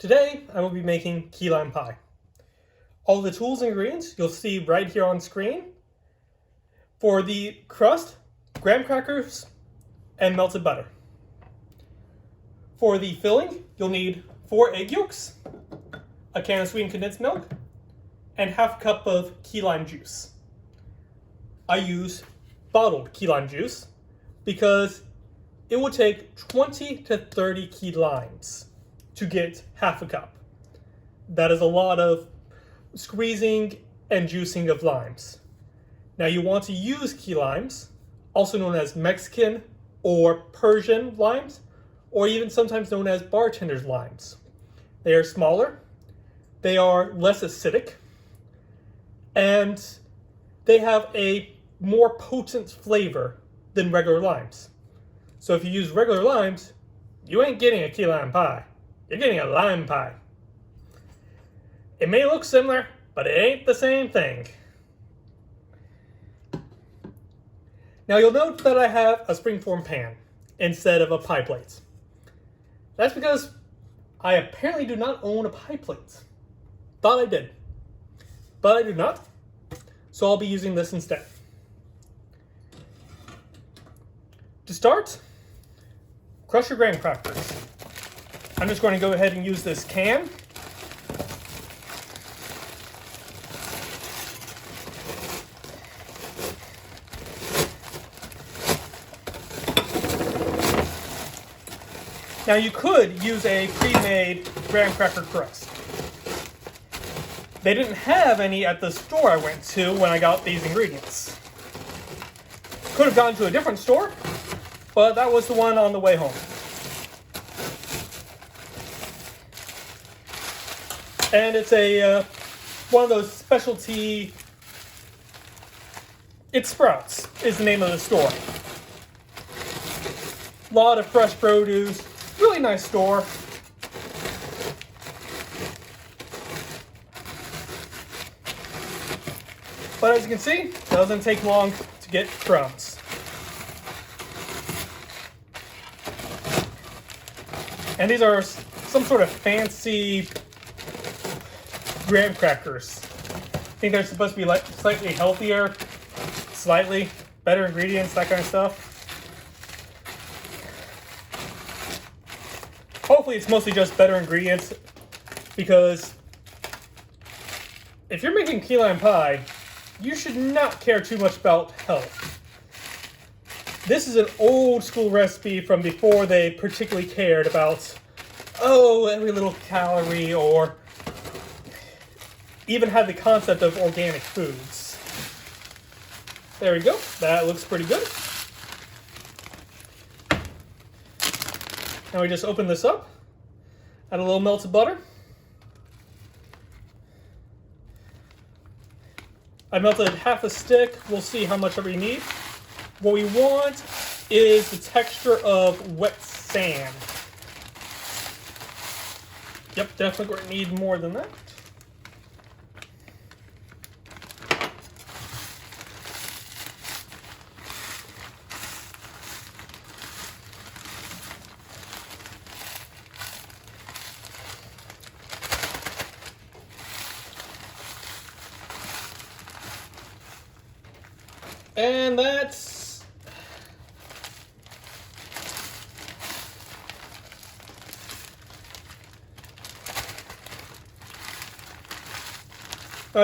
Today, I will be making key lime pie. All the tools and ingredients you'll see right here on screen. For the crust, graham crackers and melted butter. For the filling, you'll need 4 egg yolks, a can of sweetened condensed milk, and half a cup of key lime juice. I use bottled key lime juice because it will take 20 to 30 key limes to get half a cup. That is a lot of squeezing and juicing of limes. Now you want to use key limes, also known as Mexican or Persian limes, or even sometimes known as bartender's limes. They are smaller, they are less acidic, and they have a more potent flavor than regular limes. So if you use regular limes, you ain't getting a key lime pie. You're getting a lime pie. It may look similar, but it ain't the same thing. Now you'll note that I have a springform pan instead of a pie plate. That's because I apparently do not own a pie plate. Thought I did, but I do not. So I'll be using this instead. To start, crush your graham crackers. I'm just going to go ahead and use this can. Now you could use a pre-made graham cracker crust. They didn't have any at the store I went to when I got these ingredients. Could have gone to a different store, but that was the one on the way home. And it's a one of those specialty, it's Sprouts is the name of the store. A lot of fresh produce, really nice store. But as you can see, it doesn't take long to get crumbs. And these are some sort of fancy graham crackers. I think they're supposed to be like slightly healthier, slightly better ingredients, that kind of stuff. Hopefully it's mostly just better ingredients, because if you're making key lime pie, you should not care too much about health. This is an old school recipe from before they particularly cared about, every little calorie, or even had the concept of organic foods. There we go. That looks pretty good. Now we just open this up, add a little melted butter. I melted half a stick. We'll see how much we need. What we want is the texture of wet sand. Yep, definitely going to need more than that. And that's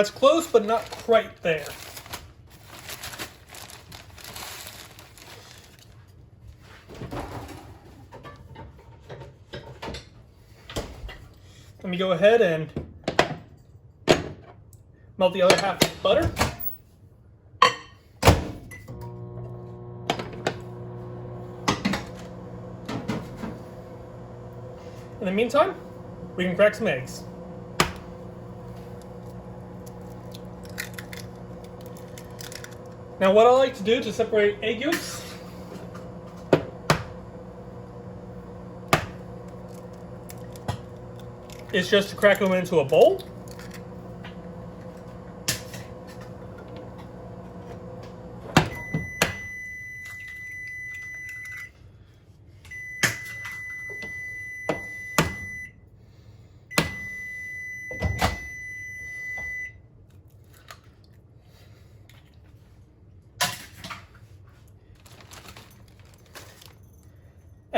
close, but not quite there. Let me go ahead and melt the other half of the butter. In the meantime, we can crack some eggs. Now what I like to do to separate egg yolks is just to crack them into a bowl.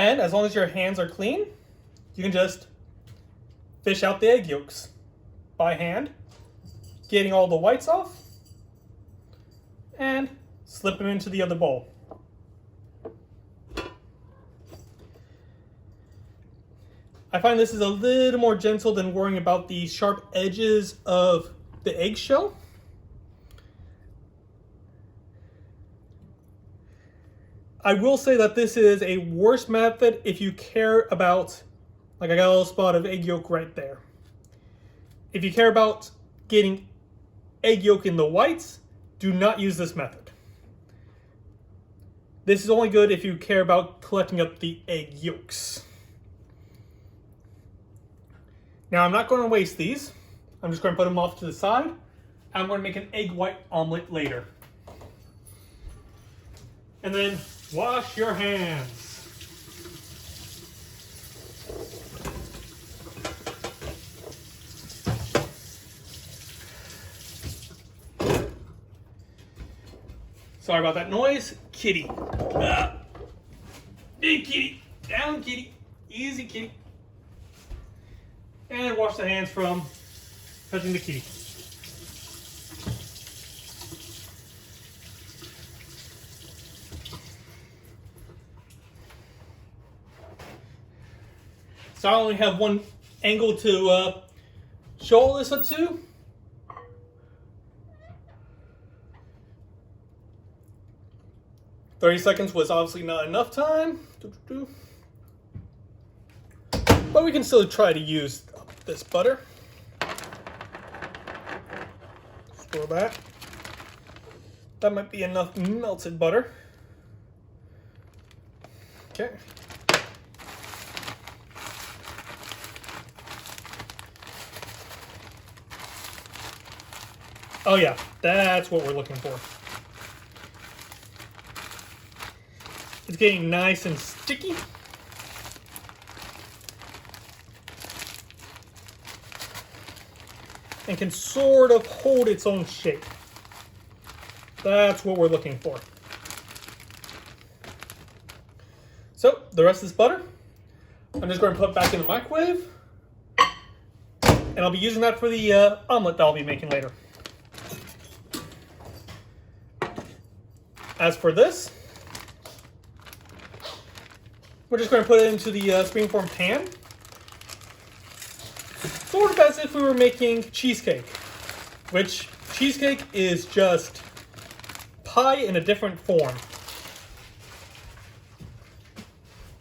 And as long as your hands are clean, you can just fish out the egg yolks by hand, getting all the whites off, and slip them into the other bowl. I find this is a little more gentle than worrying about the sharp edges of the eggshell. I will say that this is a worse method if you care about, like I got a little spot of egg yolk right there. If you care about getting egg yolk in the whites, do not use this method. This is only good if you care about collecting up the egg yolks. Now I'm not going to waste these. I'm just going to put them off to the side. I'm going to make an egg white omelet later. And then wash your hands. Sorry about that noise. Kitty. Big kitty. Down, kitty. Easy, kitty. And wash the hands from touching the kitty. So I only have one angle to show all this up to. "30 seconds was obviously not enough time. But we can still try to use this butter. Store that. That might be enough melted butter. Okay. Oh yeah, that's what we're looking for. It's getting nice and sticky. And can sort of hold its own shape. That's what we're looking for. So, the rest of this butter, I'm just going to put back in the microwave. And I'll be using that for the omelet that I'll be making later. As for this, we're just going to put it into the springform pan. Sort of as if we were making cheesecake, which cheesecake is just pie in a different form.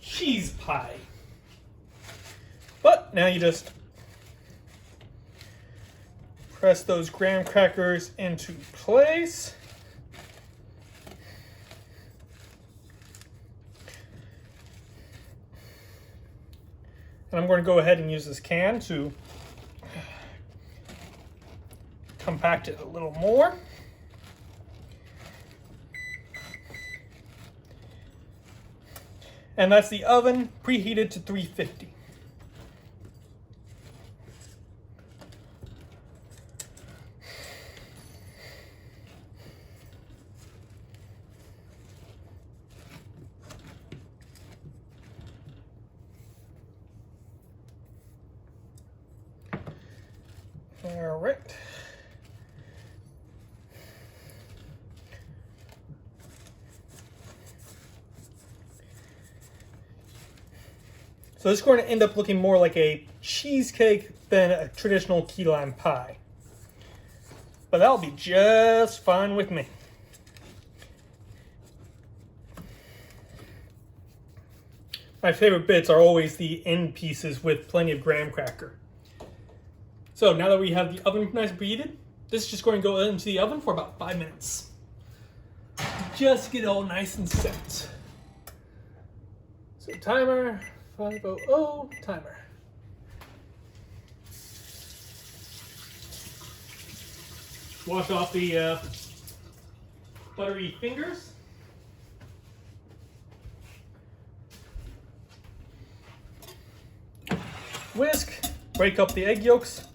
Cheese pie. But now you just press those graham crackers into place. And I'm going to go ahead and use this can to compact it a little more. And that's the oven preheated to 350. All right. So this is going to end up looking more like a cheesecake than a traditional key lime pie. But that'll be just fine with me. My favorite bits are always the end pieces with plenty of graham cracker. So now that we have the oven nice and preheated, this is just going to go into the oven for about 5 minutes. Just get it all nice and set. So timer, 500 timer. Wash off the buttery fingers. Whisk, break up the egg yolks.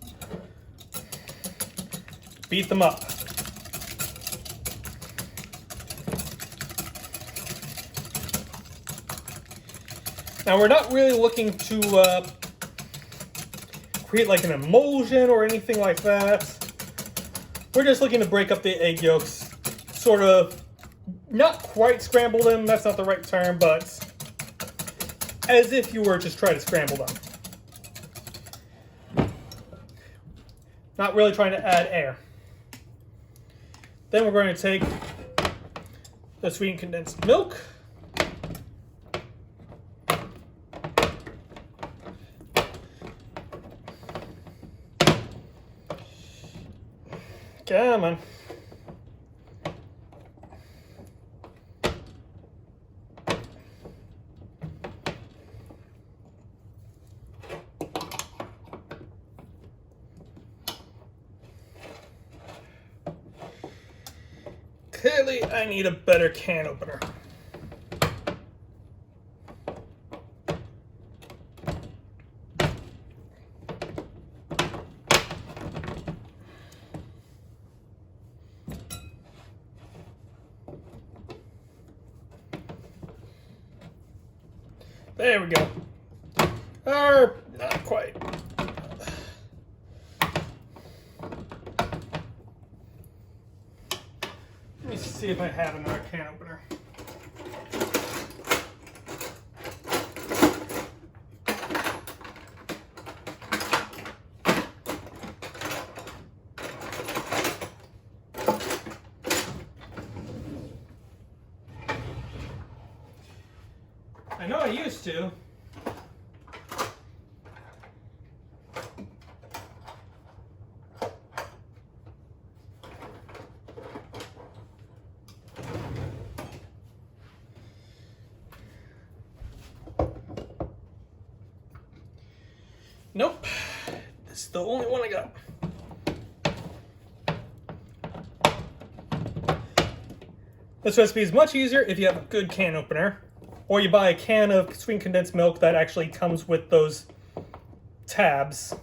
Beat them up. Now we're not really looking to create like an emulsion or anything like that. We're just looking to break up the egg yolks, sort of, not quite scramble them, that's not the right term, but as if you were just trying to scramble them. Not really trying to add air. Then we're going to take the sweetened condensed milk. Come on. Clearly, I need a better can opener. There we go. Or not quite. Let me see if I have another can opener. I know I used to. Nope. This is the only one I got. This recipe is much easier if you have a good can opener, or you buy a can of sweetened condensed milk that actually comes with those tabs.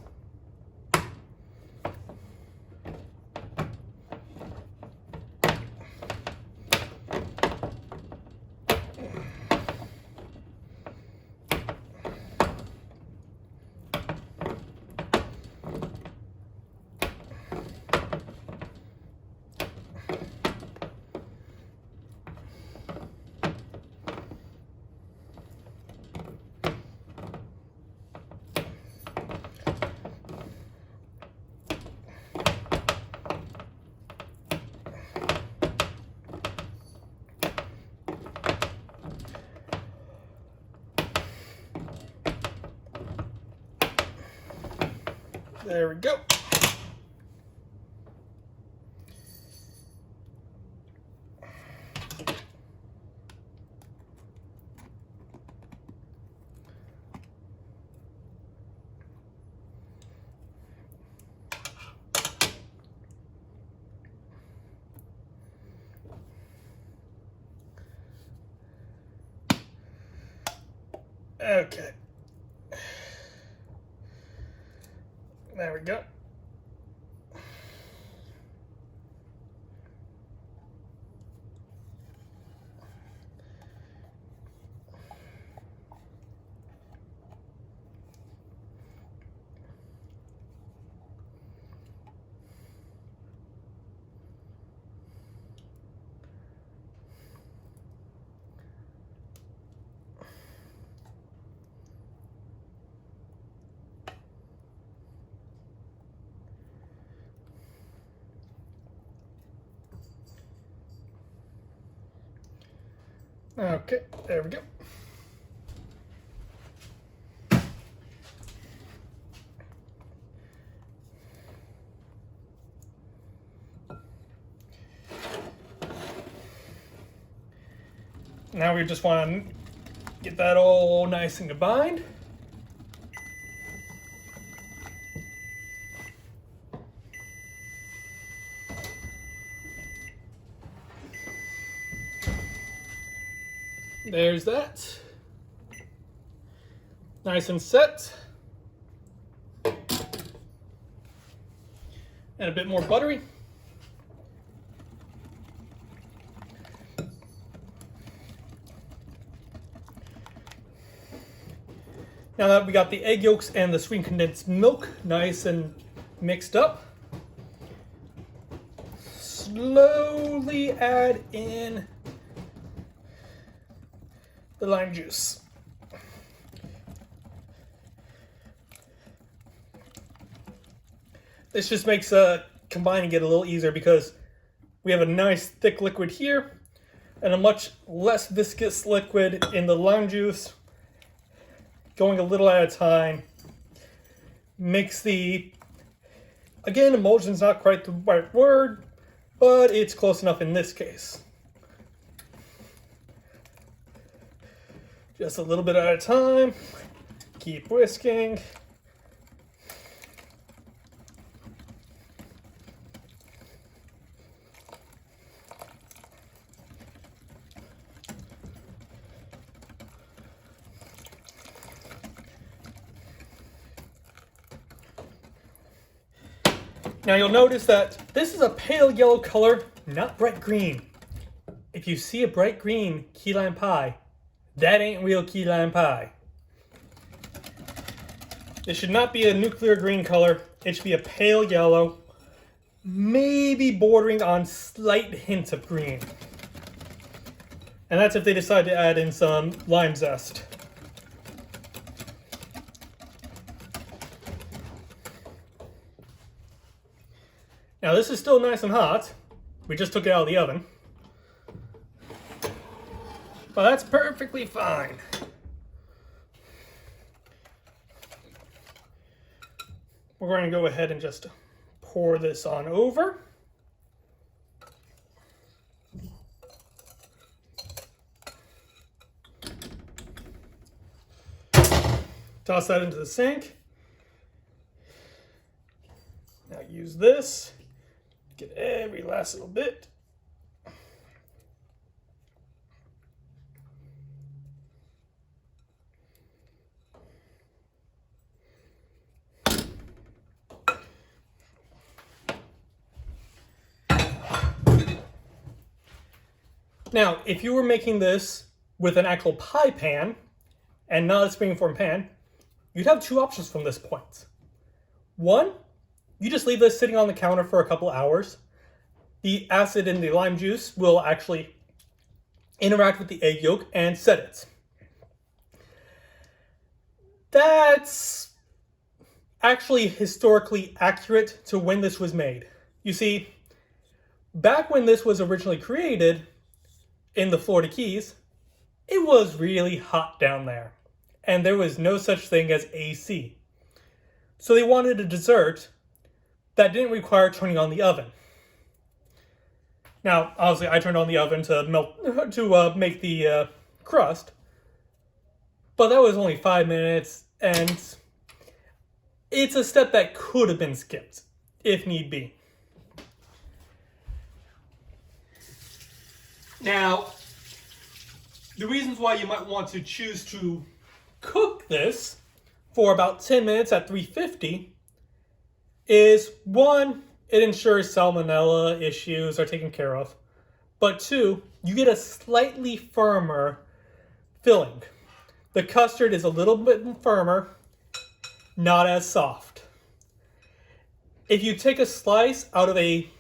There we go. Okay. There we go. Okay, there we go. Now we just want to get that all nice and combined. There's that. Nice and set. And a bit more buttery. Now that we got the egg yolks and the sweetened condensed milk nice and mixed up, slowly add in the lime juice. This just makes combining it a little easier because we have a nice thick liquid here and a much less viscous liquid in the lime juice. Going a little at a time makes the, again, emulsion's not quite the right word, but it's close enough in this case. Just a little bit at a time. Keep whisking. Now you'll notice that this is a pale yellow color, not bright green. If you see a bright green key lime pie, that ain't real key lime pie. This should not be a nuclear green color. It should be a pale yellow, maybe bordering on slight hints of green. And that's if they decide to add in some lime zest. Now this is still nice and hot. We just took it out of the oven. But that's perfectly fine. We're going to go ahead and just pour this on over. Toss that into the sink. Now use this. Get every last little bit. Now, if you were making this with an actual pie pan and not a springform pan, you'd have two options from this point. One, you just leave this sitting on the counter for a couple hours. The acid in the lime juice will actually interact with the egg yolk and set it. That's actually historically accurate to when this was made. You see, back when this was originally created in the Florida Keys, it was really hot down there, and there was no such thing as AC. So they wanted a dessert that didn't require turning on the oven. Now, obviously, I turned on the oven to make the crust, but that was only 5 minutes, and it's a step that could have been skipped, if need be. Now, the reasons why you might want to choose to cook this for about 10 minutes at 350 is, one, it ensures salmonella issues are taken care of. But two, you get a slightly firmer filling. The custard is a little bit firmer, not as soft. If you take a slice out of a,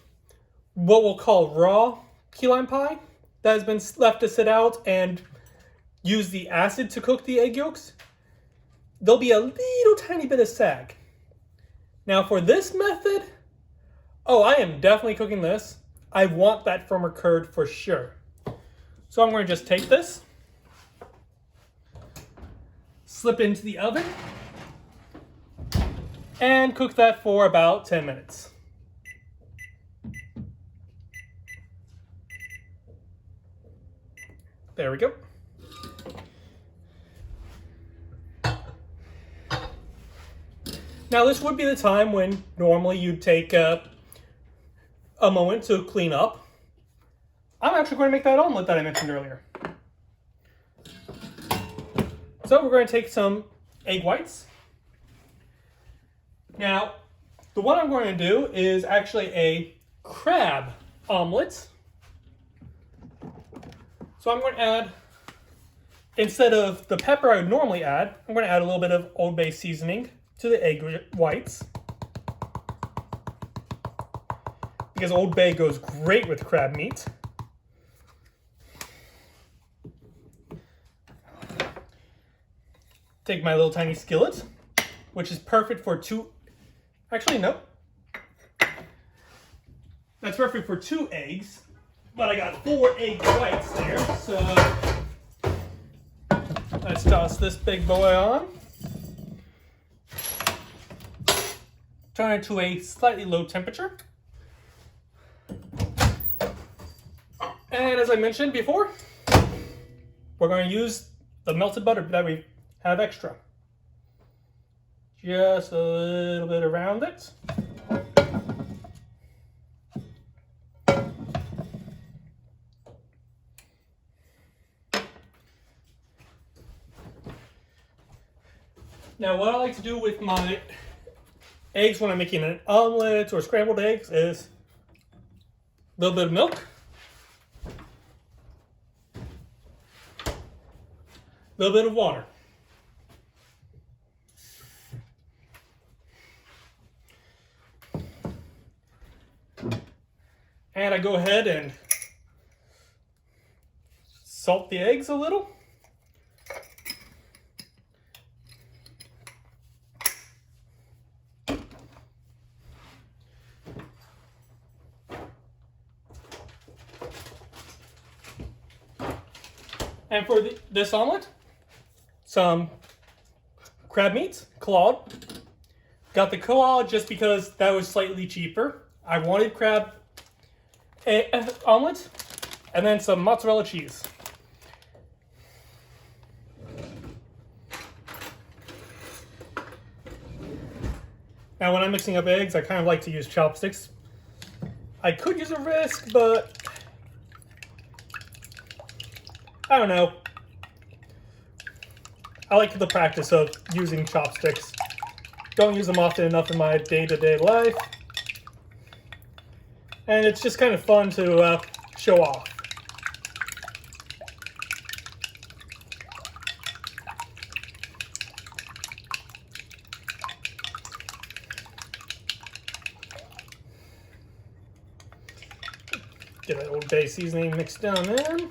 what we'll call raw key lime pie, that has been left to sit out and use the acid to cook the egg yolks, there'll be a little tiny bit of sag. Now for this method, oh, I am definitely cooking this. I want that firmer curd for sure. So I'm going to just take this, slip into the oven, and cook that for about 10 minutes. There we go. Now this would be the time when normally you'd take a moment to clean up. I'm actually going to make that omelet that I mentioned earlier. So we're going to take some egg whites. Now, the one I'm going to do is actually a crab omelet. So I'm going to add instead of the pepper I would normally add, I'm going to add a little bit of Old Bay seasoning to the egg whites. Because Old Bay goes great with crab meat. Take my little tiny skillet, which is perfect for actually no. That's perfect for 2 eggs, but I got 4 egg whites there, so let's toss this big boy on. Turn it to a slightly low temperature. And as I mentioned before, we're going to use the melted butter that we have extra. Just a little bit around it. Now, what I like to do with my eggs when I'm making an omelet or scrambled eggs is a little bit of milk, a little bit of water. And I go ahead and salt the eggs a little. And for this omelet, some crab meat, clawed. Got the claw just because that was slightly cheaper. I wanted crab omelet, and then some mozzarella cheese. Now when I'm mixing up eggs, I kind of like to use chopsticks. I could use a whisk, but I don't know. I like the practice of using chopsticks. Don't use them often enough in my day-to-day life. And it's just kind of fun to show off. Get that Old Bay seasoning mixed down in.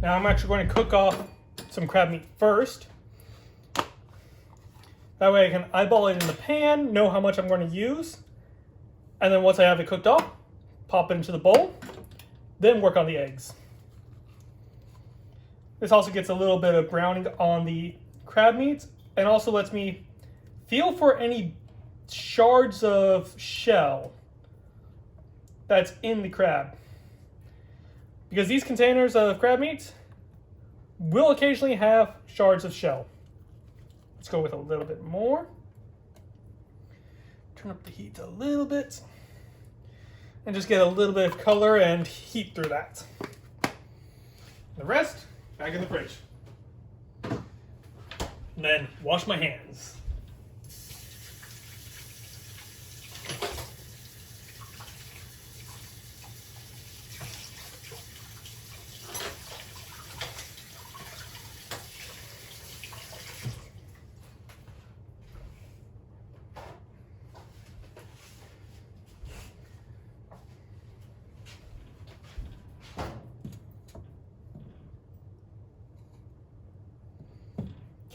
Now I'm actually going to cook off some crab meat first. That way I can eyeball it in the pan, know how much I'm going to use, and then once I have it cooked off, pop it into the bowl, then work on the eggs. This also gets a little bit of browning on the crab meat, and also lets me feel for any shards of shell that's in the crab. Because these containers of crab meat will occasionally have shards of shell. Let's go with a little bit more. Turn up the heat a little bit. And just get a little bit of color and heat through that. The rest, back in the fridge. And then wash my hands.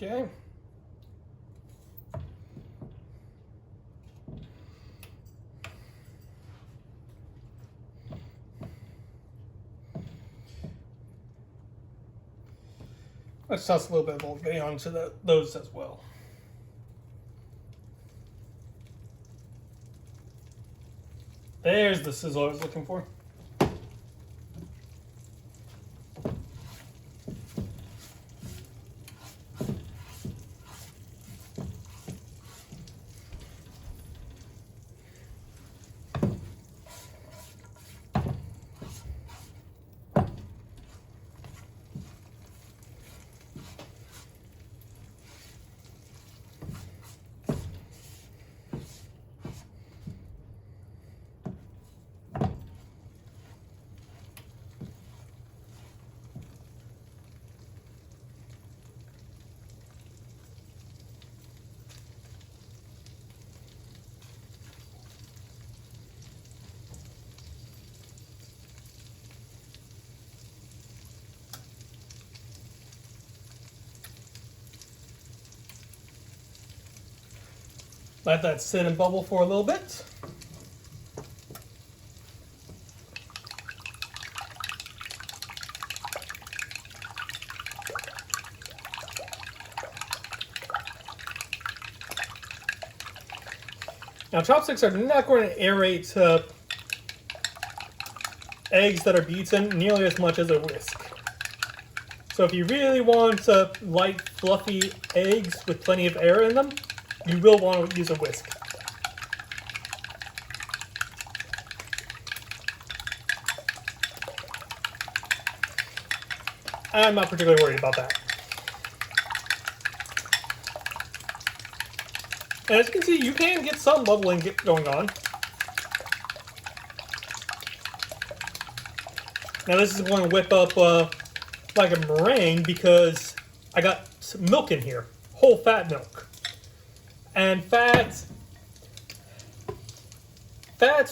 Okay. Let's toss a little bit of Old Bay onto those as well. There's the sizzle I was looking for. Let that sit and bubble for a little bit. Now, chopsticks are not going to aerate eggs that are beaten nearly as much as a whisk. So if you really want light, fluffy eggs with plenty of air in them, you will want to use a whisk. I'm not particularly worried about that. And as you can see, you can get some bubbling going on. Now this is going to whip up like a meringue because I got some milk in here, whole fat milk. And fats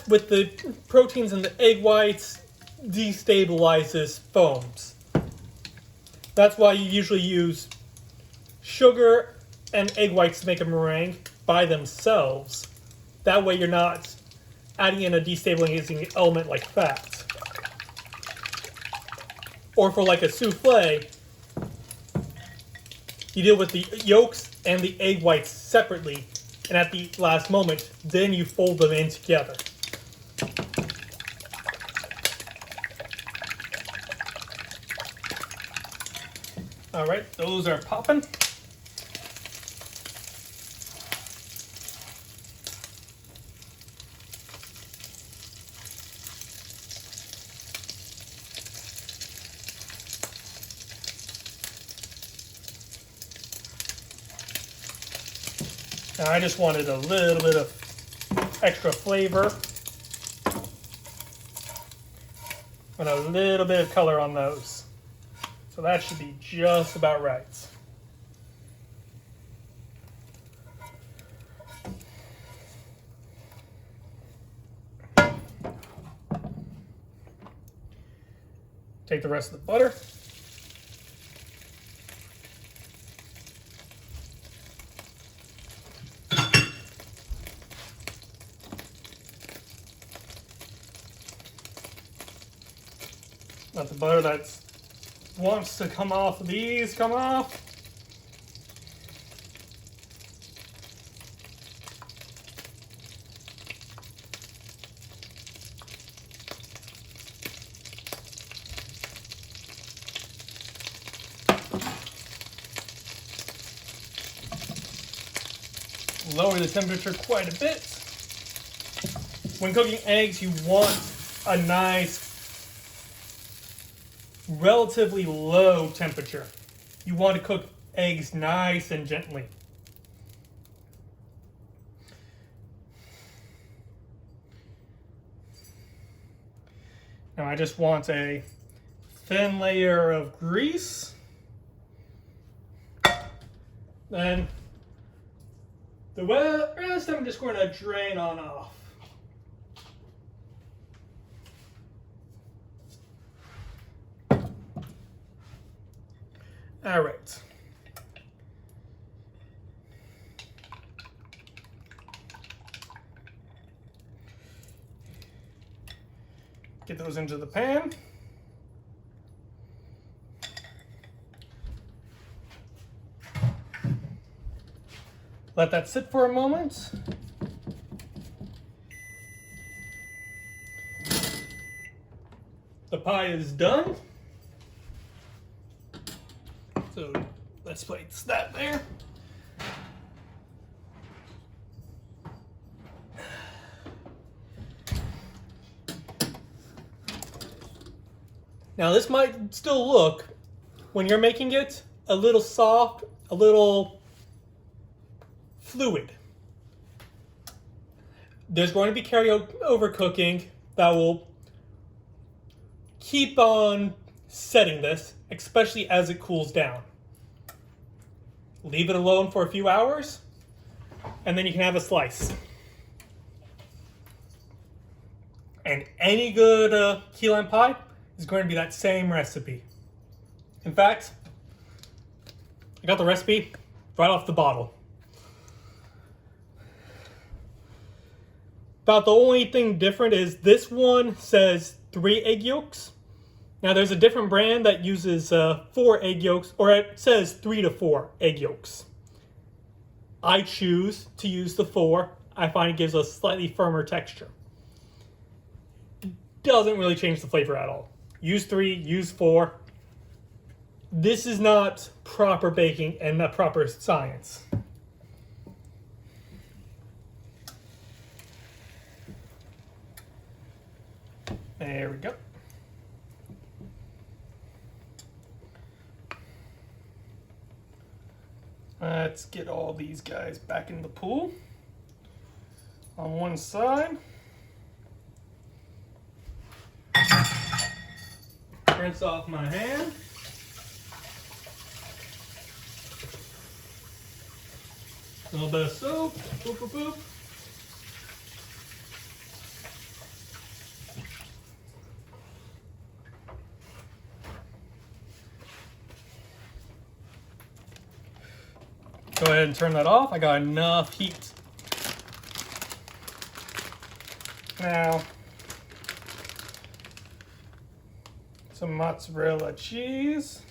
with the proteins in the egg whites destabilizes foams. That's why you usually use sugar and egg whites to make a meringue by themselves. That way you're not adding in a destabilizing element like fat. Or for like a souffle, you deal with the yolks and the egg whites separately, and at the last moment, then you fold them in together. Alright, those are popping. Now I just wanted a little bit of extra flavor and a little bit of color on those. So that should be just about right. Take the rest of the butter. Let the butter that wants to come off of these come off. Lower the temperature quite a bit. When cooking eggs, you want a nice relatively low temperature. You want to cook eggs nice and gently. Now I just want a thin layer of grease. Then the rest I'm just going to drain on off. All right. Get those into the pan. Let that sit for a moment. The pie is done. So let's place that there. Now this might still look, when you're making it, a little soft, a little fluid. There's going to be carryover cooking that will keep on setting this, especially as it cools down. Leave it alone for a few hours, and then you can have a slice. And any good key lime pie is going to be that same recipe. In fact, I got the recipe right off the bottle. About the only thing different is this one says 3 egg yolks. Now there's a different brand that uses 4 egg yolks, or it says 3 to 4 egg yolks. I choose to use the 4. I find it gives a slightly firmer texture. Doesn't really change the flavor at all. Use 3, use 4. This is not proper baking and not proper science. There we go. Let's get all these guys back in the pool. On one side. Rinse off my hand. A little bit of soap. Boop, boop, boop. Go ahead and turn that off. I got enough heat. Now, some mozzarella cheese.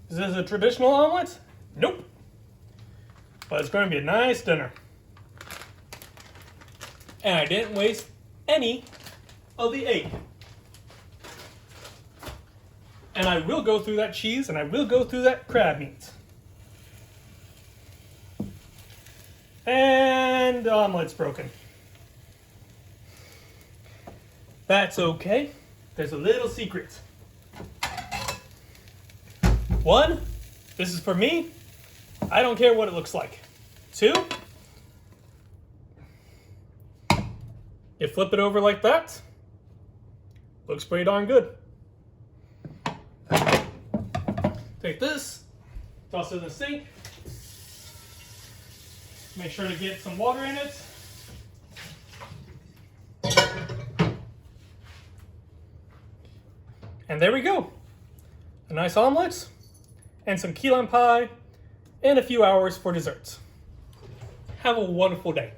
Is this a traditional omelet? Nope. But it's going to be a nice dinner. And I didn't waste any of the egg. And I will go through that cheese, and I will go through that crab meat. And the omelet's broken. That's okay. There's a little secret. 1, this is for me. I don't care what it looks like. 2, you flip it over like that. Looks pretty darn good. Take this, toss it in the sink. Make sure to get some water in it. And there we go. A nice omelet and some key lime pie in a few hours for dessert. Have a wonderful day.